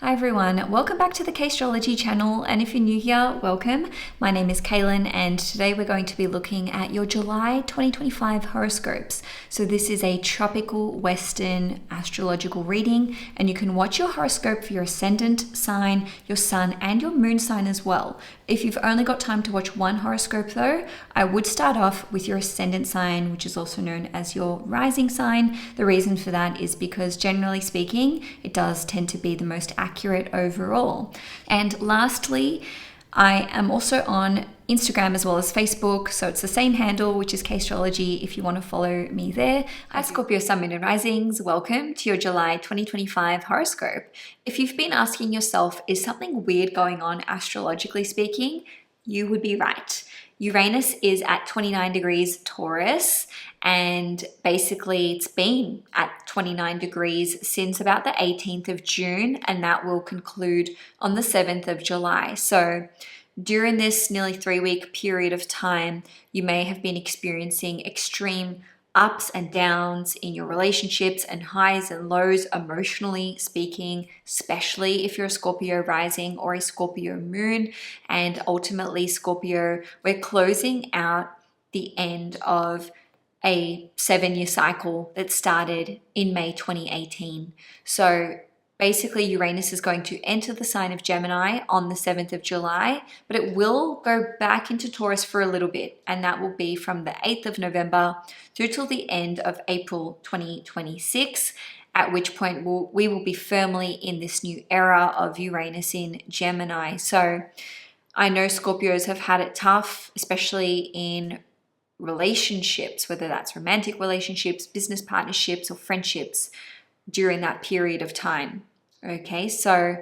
Hi everyone, welcome back to the Castrology channel, and if you're new here, welcome. My name is Cailin and today we're going to be looking at your July 2025 horoscopes. So this is a tropical Western astrological reading, and you can watch your horoscope for your ascendant sign, your sun and your moon sign as well. If you've only got time to watch one horoscope though, I would start off with your ascendant sign, which is also known as your rising sign. The reason for that is because generally speaking, it does tend to be the most accurate overall. And lastly, I am also on Instagram as well as Facebook, so it's the same handle, which is Castrology, if you want to follow me there. Hi Scorpio Sun, Moon and Risings, welcome to your July 2025 horoscope. If you've been asking yourself, is something weird going on astrologically speaking? You would be right. Uranus is at 29 degrees Taurus, and basically it's been at 29 degrees since about the 18th of June, and that will conclude on the 7th of July. So during this nearly 3-week period of time, you may have been experiencing extreme ups and downs in your relationships and highs and lows emotionally speaking, especially if you're a Scorpio rising or a Scorpio moon. And ultimately, Scorpio, we're closing out the end of a 7-year cycle that started in May 2018. So basically, Uranus is going to enter the sign of Gemini on the 7th of July, but it will go back into Taurus for a little bit, and that will be from the 8th of November through till the end of April 2026, at which point we will be firmly in this new era of Uranus in Gemini. So I know Scorpios have had it tough, especially in relationships, whether that's romantic relationships, business partnerships, or friendships during that period of time. Okay, so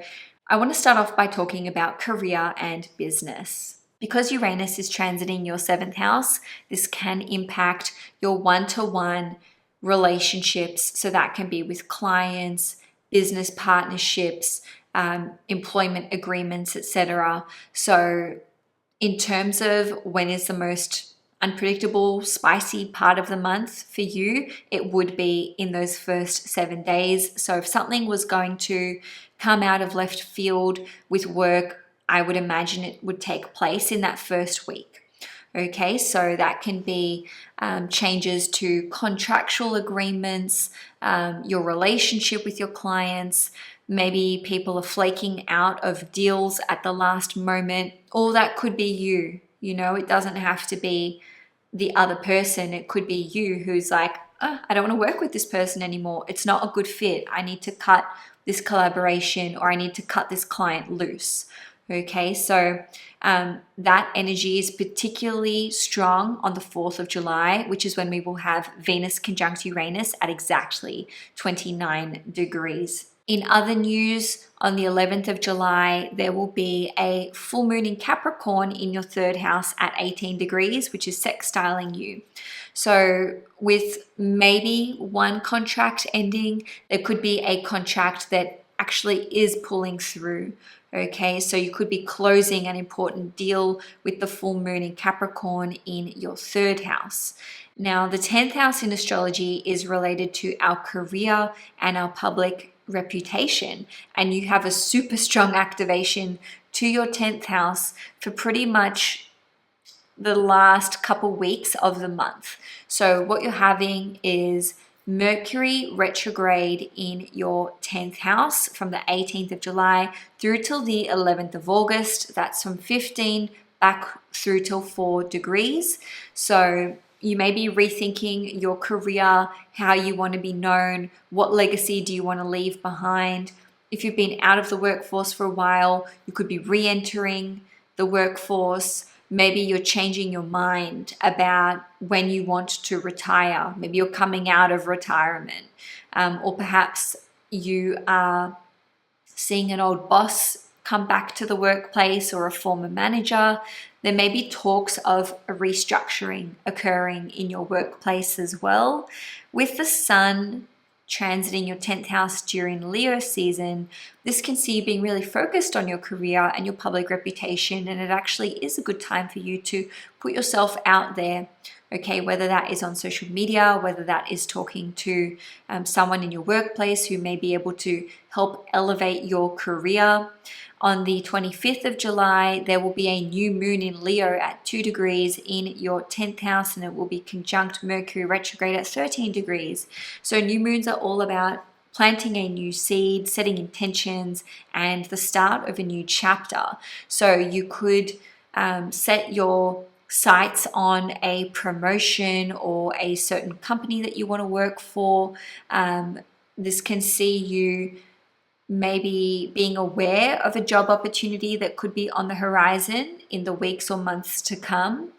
I want to start off by talking about career and business. Because Uranus is transiting your 7th house, this can impact your one-to-one relationships. So that can be with clients, business partnerships, employment agreements, etc. So in terms of when is the most unpredictable, spicy part of the month for you, it would be in those first 7 days. So if something was going to come out of left field with work, I would imagine it would take place in that first week. Okay, so that can be changes to contractual agreements, your relationship with your clients. Maybe people are flaking out of deals at the last moment. All that could be you. You know, it doesn't have to be the other person. It could be you who's like, oh, I don't want to work with this person anymore. It's not a good fit. I need to cut this collaboration, or I need to cut this client loose. Okay, so that energy is particularly strong on the 4th of July, which is when we will have Venus conjunct Uranus at exactly 29 degrees. In other news, on the 11th of July, there will be a full moon in Capricorn in your 3rd house at 18 degrees, which is sextiling you. So with maybe one contract ending, there could be a contract that actually is pulling through. Okay, so you could be closing an important deal with the full moon in Capricorn in your 3rd house. Now, the 10th house in astrology is related to our career and our public reputation, and you have a super strong activation to your 10th house for pretty much the last couple weeks of the month. So what you're having is Mercury retrograde in your 10th house from the 18th of July through till the 11th of August. That's from 15 back through till 4 degrees. So you may be rethinking your career, how you want to be known, what legacy do you want to leave behind. If you've been out of the workforce for a while, you could be re-entering the workforce. Maybe you're changing your mind about when you want to retire. Maybe you're coming out of retirement. Or perhaps you are seeing an old boss come back to the workplace, or a former manager. There may be talks of a restructuring occurring in your workplace as well. With the sun transiting your 10th house during Leo season, this can see you being really focused on your career and your public reputation, and it actually is a good time for you to put yourself out there. Okay, whether that is on social media, whether that is talking to someone in your workplace who may be able to help elevate your career. On the 25th of July, there will be a new moon in Leo at 2 degrees in your 10th house, and it will be conjunct Mercury retrograde at 13 degrees. So new moons are all about planting a new seed, setting intentions, and the start of a new chapter. So you could set your sights on a promotion or a certain company that you want to work for. This can see you maybe being aware of a job opportunity that could be on the horizon in the weeks or months to come.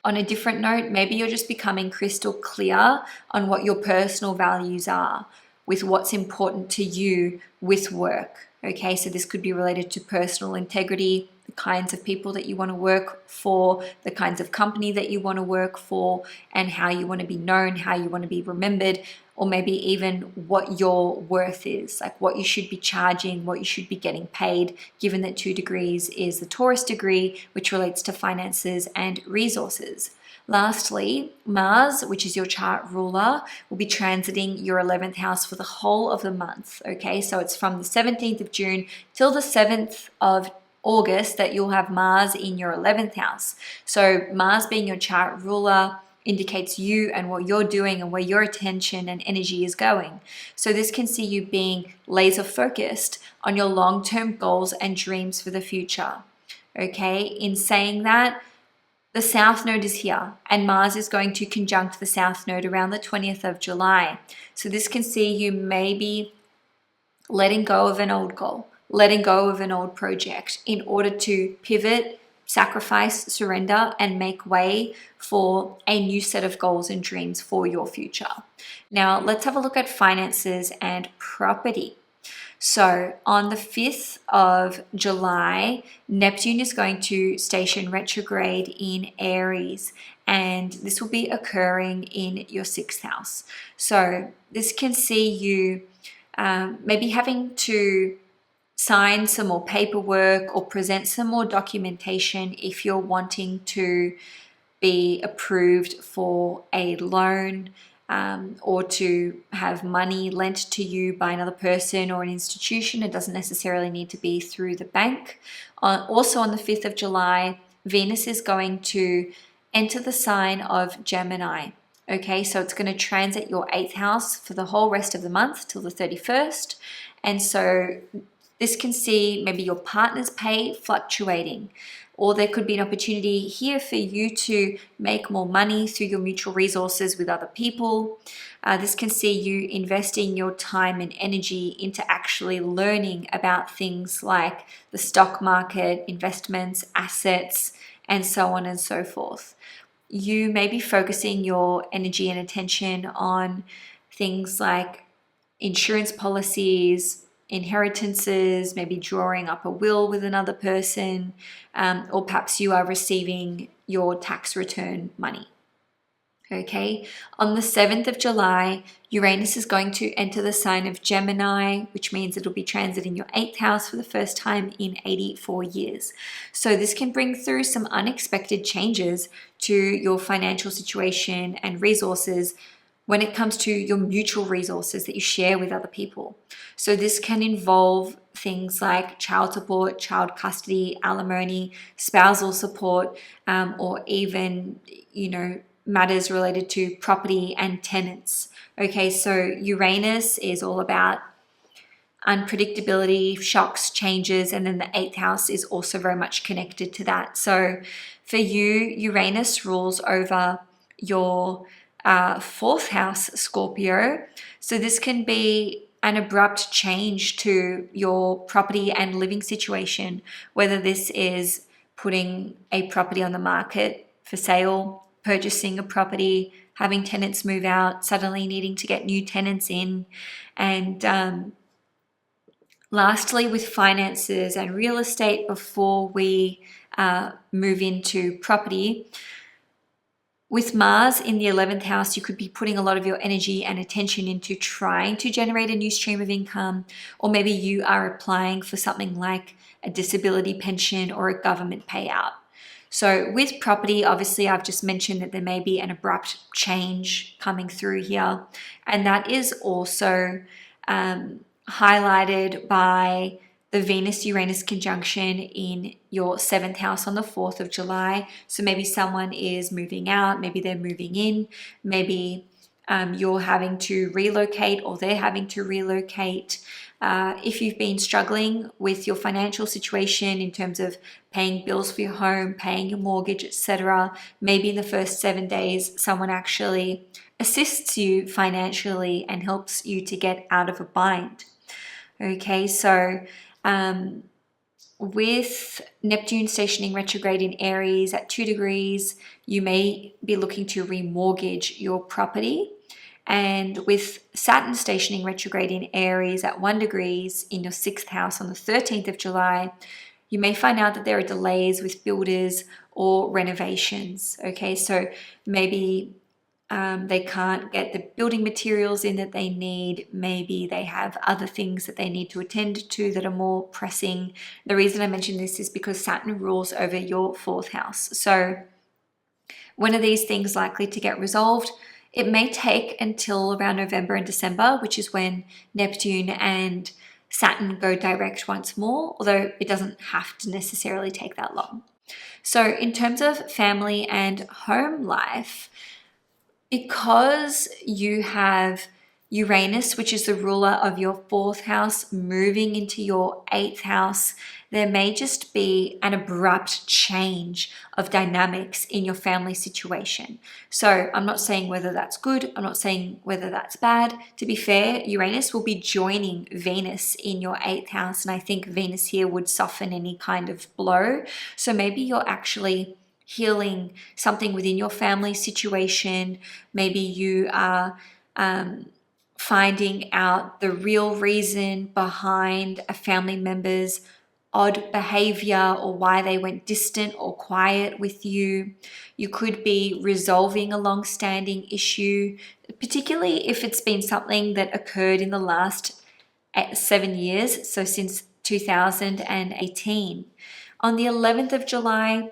On a different note, maybe you're just becoming crystal clear on what your personal values are, with what's important to you with work. Okay, so this could be related to personal integrity, the kinds of people that you want to work for, the kinds of company that you want to work for, and how you want to be known, how you want to be remembered, or maybe even what your worth is, like what you should be charging, what you should be getting paid, given that 2 degrees is the Taurus degree, which relates to finances and resources. Lastly, Mars, which is your chart ruler, will be transiting your 11th house for the whole of the month. Okay, so it's from the 17th of June till the 7th of August that you'll have Mars in your 11th house. So Mars being your chart ruler indicates you and what you're doing and where your attention and energy is going. So this can see you being laser focused on your long-term goals and dreams for the future. Okay, in saying that, the South Node is here, and Mars is going to conjunct the South Node around the 20th of July. So this can see you maybe letting go of an old goal, letting go of an old project in order to pivot, sacrifice, surrender, and make way for a new set of goals and dreams for your future. Now, let's have a look at finances and property. So on the 5th of July, Neptune is going to station retrograde in Aries, and this will be occurring in your 6th house. So this can see you maybe having to sign some more paperwork or present some more documentation if you're wanting to be approved for a loan, or to have money lent to you by another person or an institution. It doesn't necessarily need to be through the bank. Also on the 5th of July, Venus is going to enter the sign of Gemini. Okay, so it's going to transit your 8th house for the whole rest of the month till the 31st. And so this can see maybe your partner's pay fluctuating, or there could be an opportunity here for you to make more money through your mutual resources with other people. This can see you investing your time and energy into actually learning about things like the stock market, investments, assets, and so on and so forth. You may be focusing your energy and attention on things like insurance policies, inheritances, maybe drawing up a will with another person, or perhaps you are receiving your tax return money. Okay, on the 7th of July, Uranus is going to enter the sign of Gemini, which means it'll be transiting your 8th house for the first time in 84 years. So this can bring through some unexpected changes to your financial situation and resources when it comes to your mutual resources that you share with other people. So this can involve things like child support, child custody, alimony, spousal support, or even, matters related to property and tenants. Okay, so Uranus is all about unpredictability, shocks, changes, and then the 8th house is also very much connected to that. So for you, Uranus rules over your 4th house, Scorpio. So this can be an abrupt change to your property and living situation, whether this is putting a property on the market for sale, purchasing a property, having tenants move out, suddenly needing to get new tenants in. And lastly, with finances and real estate, before we move into property, with Mars in the 11th house, you could be putting a lot of your energy and attention into trying to generate a new stream of income, or maybe you are applying for something like a disability pension or a government payout. So with property, obviously I've just mentioned that there may be an abrupt change coming through here. And that is also highlighted by the Venus-Uranus conjunction in your 7th house on the 4th of July. So maybe someone is moving out, maybe they're moving in, maybe you're having to relocate or they're having to relocate. If you've been struggling with your financial situation in terms of paying bills for your home, paying your mortgage, etc., maybe in the first 7 days, someone actually assists you financially and helps you to get out of a bind. Okay, so with Neptune stationing retrograde in Aries at 2 degrees, you may be looking to remortgage your property. And with Saturn stationing retrograde in Aries at 1 degrees in your 6th house on the 13th of July, you may find out that there are delays with builders or renovations. Okay, so maybe they can't get the building materials in that they need. Maybe they have other things that they need to attend to that are more pressing. The reason I mention this is because Saturn rules over your 4th house. So when are these things likely to get resolved? It may take until around November and December, which is when Neptune and Saturn go direct once more, although it doesn't have to necessarily take that long. So in terms of family and home life, because you have Uranus, which is the ruler of your 4th house, moving into your 8th house, there may just be an abrupt change of dynamics in your family situation. So I'm not saying whether that's good, I'm not saying whether that's bad. To be fair, Uranus will be joining Venus in your 8th house, and I think Venus here would soften any kind of blow. So maybe you're actually healing something within your family situation. Maybe you are finding out the real reason behind a family member's odd behavior or why they went distant or quiet with you. You could be resolving a long-standing issue, particularly if it's been something that occurred in the last 7 years, so since 2018. On the 11th of July,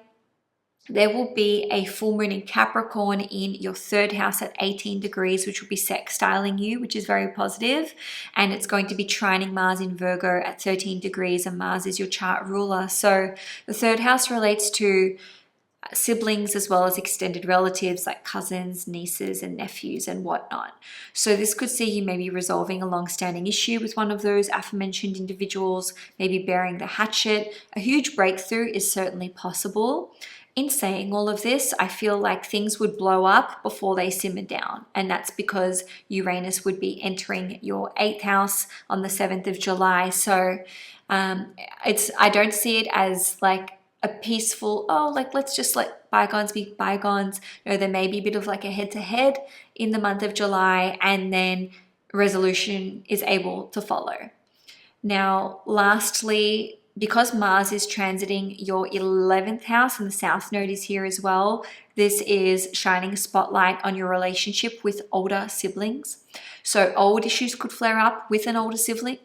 there will be a full moon in Capricorn in your 3rd house at 18 degrees, which will be sextiling you, which is very positive. And it's going to be trining Mars in Virgo at 13 degrees, and Mars is your chart ruler. So the 3rd house relates to siblings as well as extended relatives like cousins, nieces, and nephews and whatnot. So this could see you maybe resolving a long-standing issue with one of those aforementioned individuals, maybe bearing the hatchet. A huge breakthrough is certainly possible. In saying all of this, I feel like things would blow up before they simmer down. And that's because Uranus would be entering your 8th house on the 7th of July. So I don't see it as like a peaceful, let's just let bygones be bygones. No, there may be a bit of like a head-to-head in the month of July, and then resolution is able to follow. Now, lastly, because Mars is transiting your 11th house and the South Node is here as well, this is shining a spotlight on your relationship with older siblings. So old issues could flare up with an older sibling,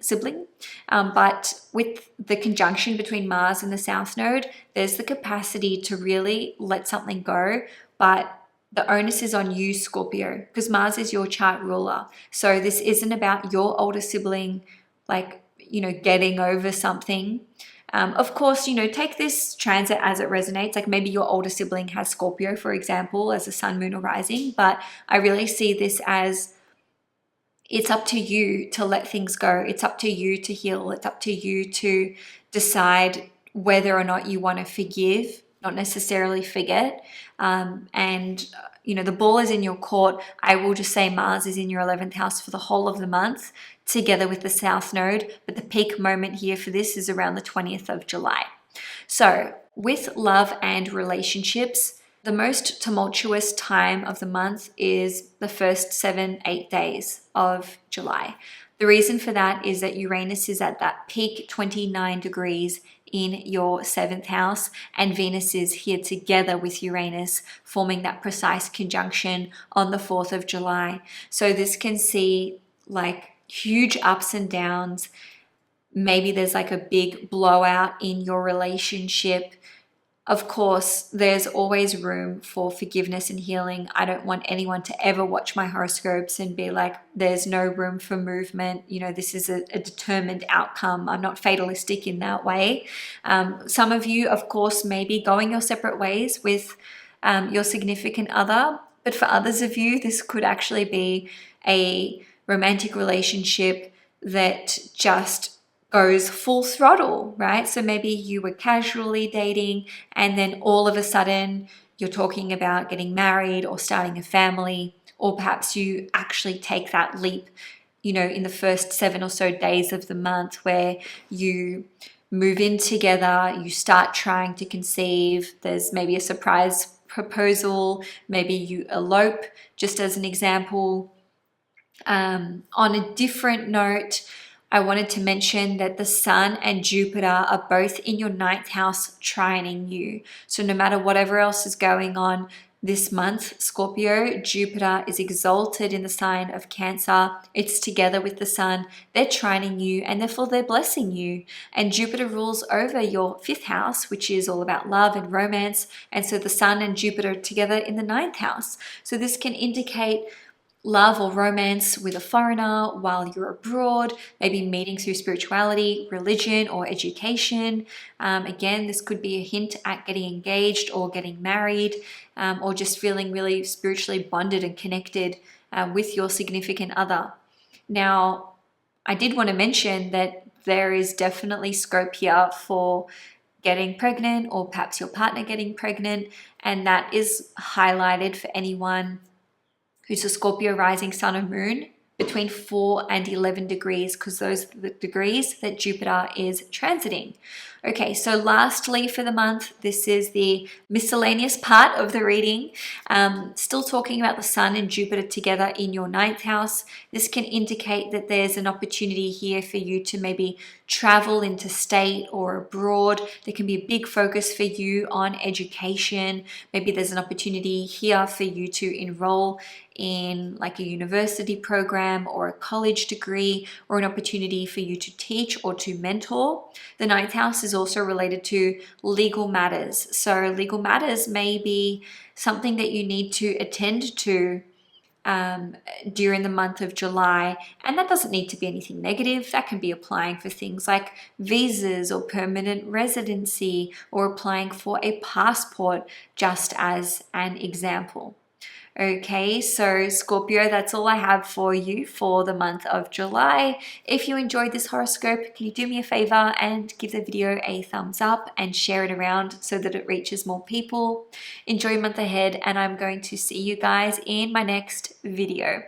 but with the conjunction between Mars and the South Node, there's the capacity to really let something go, but the onus is on you, Scorpio, because Mars is your chart ruler. So this isn't about your older sibling, getting over something. Of course, take this transit as it resonates. Like maybe your older sibling has Scorpio, for example, as a sun, moon, or rising. But I really see this as it's up to you to let things go. It's up to you to heal. It's up to you to decide whether or not you want to forgive, not necessarily forget. The ball is in your court. I will just say Mars is in your 11th house for the whole of the month, together with the South Node, but the peak moment here for this is around the 20th of July. So with love and relationships, the most tumultuous time of the month is the first 7-8 days of July. The reason for that is that Uranus is at that peak 29 degrees in your 7th house, and Venus is here together with Uranus, forming that precise conjunction on the 4th of July. So this can see like huge ups and downs. Maybe there's like a big blowout in your relationship. Of course, there's always room for forgiveness and healing. I don't want anyone to ever watch my horoscopes and be like, there's no room for movement. You know, this is a determined outcome. I'm not fatalistic in that way. Some of you, of course, may be going your separate ways with your significant other. But for others of you, this could actually be a romantic relationship that just goes full throttle, right? So maybe you were casually dating and then all of a sudden you're talking about getting married or starting a family, or perhaps you actually take that leap, you know, in the first 7 or so days of the month where you move in together, you start trying to conceive, there's maybe a surprise proposal, maybe you elope, just as an example. On a different note, I wanted to mention that the Sun and Jupiter are both in your 9th house trining you. So no matter whatever else is going on this month, Scorpio, Jupiter is exalted in the sign of Cancer. It's together with the Sun. They're trining you and therefore they're blessing you. And Jupiter rules over your 5th house, which is all about love and romance. And so the Sun and Jupiter are together in the 9th house. So this can indicate love or romance with a foreigner while you're abroad, maybe meeting through spirituality, religion, or education. Again, this could be a hint at getting engaged or getting married, or just feeling really spiritually bonded and connected with your significant other. Now, I did want to mention that there is definitely scope here for getting pregnant, or perhaps your partner getting pregnant, and that is highlighted for anyone who's a Scorpio rising sun or moon between 4 and 11 degrees, because those are the degrees that Jupiter is transiting. Okay, so lastly for the month, this is the miscellaneous part of the reading. Still talking about the Sun and Jupiter together in your 9th house. This can indicate that there's an opportunity here for you to maybe travel interstate or abroad. There can be a big focus for you on education. Maybe there's an opportunity here for you to enroll in like a university program or a college degree, or an opportunity for you to teach or to mentor. The 9th house is also related to legal matters. So legal matters may be something that you need to attend to during the month of July. And that doesn't need to be anything negative. That can be applying for things like visas or permanent residency, or applying for a passport, just as an example. Okay, so Scorpio, that's all I have for you for the month of July. If you enjoyed this horoscope, can you do me a favor and give the video a thumbs up and share it around so that it reaches more people? Enjoy your month ahead, and I'm going to see you guys in my next video.